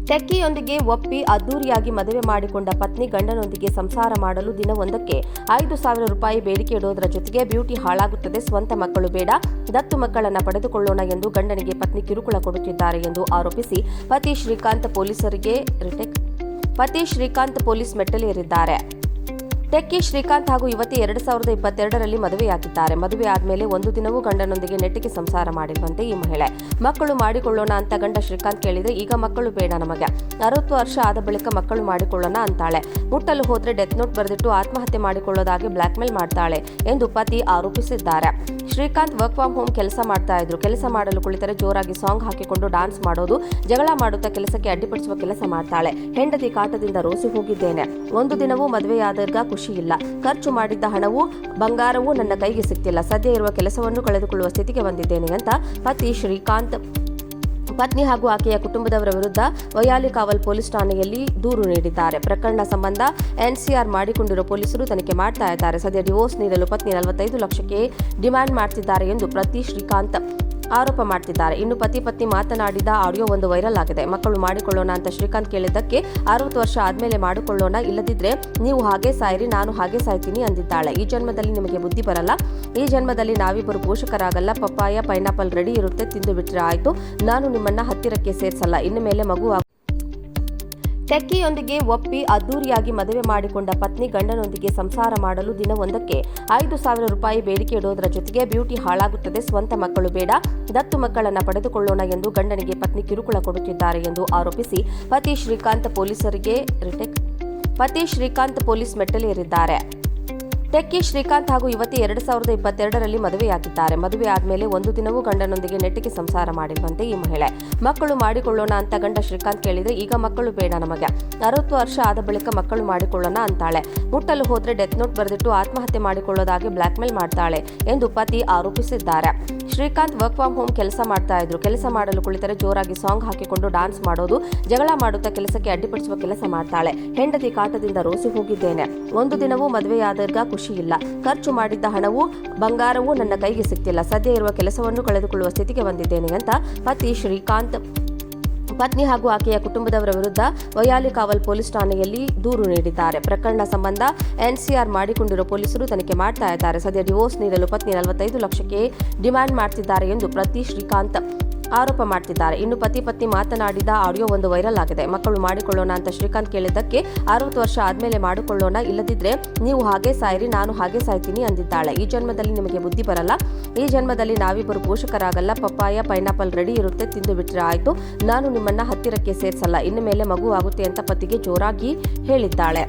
ಟೆಕ್ಕಿಯೊಂದಿಗೆ ಒಪ್ಪಿ ಅದ್ದೂರಿಯಾಗಿ ಮದುವೆ ಮಾಡಿಕೊಂಡ ಪತ್ನಿ ಗಂಡನೊಂದಿಗೆ ಸಂಸಾರ ಮಾಡಲು ದಿನವೊಂದಕ್ಕೆ 5,000 ರೂಪಾಯಿ ಬೇಡಿಕೆ ಇಡುವುದರ ಜೊತೆಗೆ ಬ್ಯೂಟಿ ಹಾಳಾಗುತ್ತದೆ, ಸ್ವಂತ ಮಕ್ಕಳು ಬೇಡ, ದತ್ತು ಮಕ್ಕಳನ್ನ ಪಡೆದುಕೊಳ್ಳೋಣ ಎಂದು ಗಂಡನಿಗೆ ಪತ್ನಿ ಕಿರುಕುಳ ಕೊಡುತ್ತಿದ್ದಾರೆ ಎಂದು ಆರೋಪಿಸಿ ಪತಿ ಶ್ರೀಕಾಂತ್ ಪೊಲೀಸ್ ಮೆಟ್ಟಲೇರಿದ್ದಾರೆ. ಟೆಕ್ಕಿ ಶ್ರೀಕಾಂತ್ ಹಾಗೂ ಯುವತಿ 2022ರಲ್ಲಿ ಮದುವೆಯಾಗಿದ್ದಾರೆ. ಮದುವೆ ಆದ್ಮೇಲೆ ಒಂದು ದಿನವೂ ಗಂಡನೊಂದಿಗೆ ನೆಟ್ಟಿಗೆ ಸಂಸಾರ ಮಾಡಿರುವಂತೆ ಈ ಮಹಿಳೆ. ಮಕ್ಕಳು ಮಾಡಿಕೊಳ್ಳೋಣ ಅಂತ ಗಂಡ ಶ್ರೀಕಾಂತ್ ಕೇಳಿದ್ರೆ ಈಗ ಮಕ್ಕಳು ಬೇಡ ನಮಗೆ, 60 ವರ್ಷ ಆದ ಬಳಿಕ ಮಕ್ಕಳು ಮಾಡಿಕೊಳ್ಳೋಣ ಅಂತಾಳೆ. ಮುಟ್ಟಲು ಹೋದ್ರೆ ಡೆತ್ ನೋಟ್ ಬರೆದಿಟ್ಟು ಆತ್ಮಹತ್ಯೆ ಮಾಡಿಕೊಳ್ಳೋದಾಗಿ ಬ್ಲಾಕ್ ಮೇಲ್ ಮಾಡ್ತಾಳೆ ಎಂದು ಪತಿ ಆರೋಪಿಸಿದ್ದಾರೆ. ಶ್ರೀಕಾಂತ್ ವರ್ಕ್ ಫ್ರಮ್ ಹೋಮ್ ಕೆಲಸ ಮಾಡ್ತಾ ಇದ್ರು. ಕೆಲಸ ಮಾಡಲು ಕುಳಿತರೆ ಜೋರಾಗಿ ಸಾಂಗ್ ಹಾಕಿಕೊಂಡು ಡಾನ್ಸ್ ಮಾಡೋದು, ಜಗಳ ಮಾಡುತ್ತಾ ಕೆಲಸಕ್ಕೆ ಅಡ್ಡಿಪಡಿಸುವ ಕೆಲಸ ಮಾಡ್ತಾಳೆ. ಹೆಂಡತಿ ಕಾಟದಿಂದ ರೋಸಿ ಹೋಗಿದ್ದೇನೆ, ಒಂದು ದಿನವೂ ಮದುವೆಯಾದಾಗ ಖುಷಿ ಇಲ್ಲ, ಖರ್ಚು ಮಾಡಿದ್ದ ಹಣವೂ ಬಂಗಾರವೂ ನನ್ನ ಕೈಗೆ ಸಿಗ್ತಿಲ್ಲ, ಸದ್ಯ ಇರುವ ಕೆಲಸವನ್ನು ಕಳೆದುಕೊಳ್ಳುವ ಸ್ಥಿತಿಗೆ ಬಂದಿದ್ದೇನೆ ಅಂತ ಪತಿ ಶ್ರೀಕಾಂತ್ ಪತ್ನಿ ಹಾಗೂ ಆಕೆಯ ಕುಟುಂಬದವರ ವಿರುದ್ಧ ವೈಯಾಲಿಕಾವಲ್ ಪೊಲೀಸ್ ಠಾಣೆಯಲ್ಲಿ ದೂರು ನೀಡಿದ್ದಾರೆ. ಪ್ರಕರಣ ಸಂಬಂಧ ಎನ್ಸಿಆರ್ ಮಾಡಿಕೊಂಡಿರುವ ಪೊಲೀಸರು ತನಿಖೆ ಮಾಡ್ತಾ ಇದ್ದಾರೆ. ಸದ್ಯ ಡಿವೋರ್ಸ್ ನೀಡಲು ಪತ್ನಿ 45 ಲಕ್ಷಕ್ಕೆ ಡಿಮ್ಯಾಂಡ್ ಮಾಡ್ತಿದ್ದಾರೆ ಎಂದು ಪತಿ ಶ್ರೀಕಾಂತ್ ಆರೋಪ ಮಾಡ್ತಿದ್ದಾರೆ. ಇನ್ನು ಪತ್ನಿ ಮಾತನಾಡಿದ ಆಡಿಯೋ ಒಂದು ವೈರಲ್ ಆಗಿದೆ. ಮಕ್ಕಳು ಮಾಡಿಕೊಳ್ಳೋಣ ಅಂತ ಶ್ರೀಕಾಂತ್ ಕೇಳಿದ್ದಕ್ಕೆ 60 ವರ್ಷ ಆದ್ಮೇಲೆ ಮಾಡಿಕೊಳ್ಳೋಣ, ಇಲ್ಲದಿದ್ರೆ ನೀವು ಹಾಗೆ ಸಾಯಿರಿ, ನಾನು ಹಾಗೆ ಸಾಯ್ತೀನಿ ಅಂದಿದ್ದಾಳೆ. ಈ ಜನ್ಮದಲ್ಲಿ ನಿಮಗೆ ಬುದ್ಧಿ ಬರಲ್ಲ, ಈ ಜನ್ಮದಲ್ಲಿ ನಾವಿಬ್ಬರು ಪೋಷಕರಾಗಲ್ಲ, ಪಪ್ಪಾಯ ಪೈನಾಪಲ್ ರೆಡಿ ಇರುತ್ತೆ, ತಿಂದು ಬಿಟ್ರೆ ಆಯ್ತು, ನಾನು ನಿಮ್ಮನ್ನ ಹತ್ತಿರಕ್ಕೆ ಸೇರ್ಸಲ್ಲ, ಇನ್ನು ಮೇಲೆ ಮಗು. ಟೆಕ್ಕಿಯೊಂದಿಗೆ ಒಪ್ಪಿ ಅದ್ದೂರಿಯಾಗಿ ಮದುವೆ ಮಾಡಿಕೊಂಡ ಪತ್ನಿ ಗಂಡನೊಂದಿಗೆ ಸಂಸಾರ ಮಾಡಲು ದಿನವೊಂದಕ್ಕೆ 5,000 ರೂಪಾಯಿ ಬೇಡಿಕೆ ಇಡುವುದರ ಜೊತೆಗೆ ಬ್ಯೂಟಿ ಹಾಳಾಗುತ್ತದೆ, ಸ್ವಂತ ಮಕ್ಕಳು ಬೇಡ, ದತ್ತು ಮಕ್ಕಳನ್ನ ಪಡೆದುಕೊಳ್ಳೋಣ ಎಂದು ಗಂಡನಿಗೆ ಪತ್ನಿ ಕಿರುಕುಳ ಕೊಡುತ್ತಿದ್ದಾರೆ ಎಂದು ಆರೋಪಿಸಿ ಪತಿ ಶ್ರೀಕಾಂತ್ ಪೊಲೀಸ್ ಮೆಟ್ಟಲೇರಿದ್ದಾರೆ. ಟೆಕ್ಕಿ ಶ್ರೀಕಾಂತ್ ಹಾಗೂ ಯುವತಿ 2022ರಲ್ಲಿ ಮದುವೆಯಾಗಿದ್ದಾರೆ. ಮದುವೆ ಆದ್ಮೇಲೆ ಒಂದು ದಿನವೂ ಗಂಡನೊಂದಿಗೆ ನೆಟ್ಟಿಗೆ ಸಂಸಾರ ಮಾಡಿರುವಂತೆ ಈ ಮಹಿಳೆ. ಮಕ್ಕಳು ಮಾಡಿಕೊಳ್ಳೋಣ ಅಂತ ಗಂಡ ಶ್ರೀಕಾಂತ್ ಕೇಳಿದ್ರೆ ಈಗ ಮಕ್ಕಳು ಬೇಡ ನಮಗೆ, 60 ವರ್ಷ ಆದ ಬಳಿಕ ಮಕ್ಕಳು ಮಾಡಿಕೊಳ್ಳೋಣ ಅಂತಾಳೆ. ಮುಟ್ಟಲು ಹೋದ್ರೆ ಡೆತ್ ನೋಟ್ ಬರೆದಿಟ್ಟು ಆತ್ಮಹತ್ಯೆ ಮಾಡಿಕೊಳ್ಳೋದಾಗಿ ಬ್ಲಾಕ್ ಮೇಲ್ ಮಾಡ್ತಾಳೆ ಎಂದು ಪತಿ ಆರೋಪಿಸಿದ್ದಾರೆ. ಶ್ರೀಕಾಂತ್ ವರ್ಕ್ ಫ್ರಮ್ ಹೋಮ್ ಕೆಲಸ ಮಾಡ್ತಾ ಇದ್ರು. ಕೆಲಸ ಮಾಡಲು ಕುಳಿತರೆ ಜೋರಾಗಿ ಸಾಂಗ್ ಹಾಕಿಕೊಂಡು ಡಾನ್ಸ್ ಮಾಡೋದು, ಜಗಳ ಮಾಡುತ್ತಾ ಕೆಲಸಕ್ಕೆ ಅಡ್ಡಿಪಡಿಸುವ ಕೆಲಸ ಮಾಡ್ತಾಳೆ. ಹೆಂಡತಿ ಕಾಟದಿಂದ ರೋಸಿ ಹೋಗಿದ್ದೇನೆ, ಒಂದು ದಿನವೂ ಮದುವೆಯಾದಾಗ ಖುಷಿ ಇಲ್ಲ, ಖರ್ಚು ಮಾಡಿದ್ದ ಹಣವೂ ಬಂಗಾರವೂ ನನ್ನ ಕೈಗೆ ಸಿಗ್ತಿಲ್ಲ, ಸದ್ಯ ಇರುವ ಕೆಲಸವನ್ನು ಕಳೆದುಕೊಳ್ಳುವ ಸ್ಥಿತಿಗೆ ಬಂದಿದ್ದೇನೆ ಅಂತ ಪತಿ ಶ್ರೀಕಾಂತ್ ಪತ್ನಿ ಹಾಗೂ ಆಕೆಯ ಕುಟುಂಬದವರ ವಿರುದ್ಧ ವೈಯಾಲಿಕಾವಲ್ ಪೊಲೀಸ್ ಠಾಣೆಯಲ್ಲಿ ದೂರು ನೀಡಿದ್ದಾರೆ. ಪ್ರಕರಣ ಸಂಬಂಧ ಎನ್ಸಿಆರ್ ಮಾಡಿಕೊಂಡಿರುವ ಪೊಲೀಸರು ತನಿಖೆ ಮಾಡ್ತಾ ಇದ್ದಾರೆ. ಸದ್ಯ ಡಿವೋರ್ಸ್ ನೀಡಲು ಪತ್ನಿ 45 ಲಕ್ಷಕ್ಕೆ ಡಿಮ್ಯಾಂಡ್ ಮಾಡ್ತಿದ್ದಾರೆ ಎಂದು ಪತಿ ಶ್ರೀಕಾಂತ್ ಆರೋಪ ಮಾಡ್ತಿದ್ದಾರೆ. ಇನ್ನು ಪತ್ನಿ ಮಾತನಾಡಿದ ಆಡಿಯೋ ಒಂದು ವೈರಲ್ ಆಗಿದೆ. ಮಕ್ಕಳು ಮಾಡಿಕೊಳ್ಳೋಣ ಅಂತ ಶ್ರೀಕಾಂತ್ ಕೇಳಿದ್ದಕ್ಕೆ 60 ವರ್ಷ ಆದ್ಮೇಲೆ ಮಾಡಿಕೊಳ್ಳೋಣ, ಇಲ್ಲದಿದ್ರೆ ನೀವು ಹಾಗೆ ಸಾಯಿರಿ, ನಾನು ಹಾಗೆ ಸಾಯ್ತೀನಿ ಅಂದಿದ್ದಾಳೆ. ಈ ಜನ್ಮದಲ್ಲಿ ನಿಮಗೆ ಬುದ್ಧಿ ಬರಲ್ಲ, ಈ ಜನ್ಮದಲ್ಲಿ ನಾವಿಬ್ಬರು ಪೋಷಕರಾಗಲ್ಲ, ಪಪ್ಪಾಯ ಪೈನಾಪಲ್ ರೆಡಿ ಇರುತ್ತೆ, ತಿಂದು ಬಿಟ್ರೆ ಆಯ್ತು, ನಾನು ನಿಮ್ಮನ್ನ ಹತ್ತಿರಕ್ಕೆ ಸೇರ್ಸಲ್ಲ, ಇನ್ನು ಮೇಲೆ ಮಗು ಆಗುತ್ತೆ ಅಂತ ಪತಿಗೆ ಜೋರಾಗಿ ಹೇಳಿದ್ದಾಳೆ.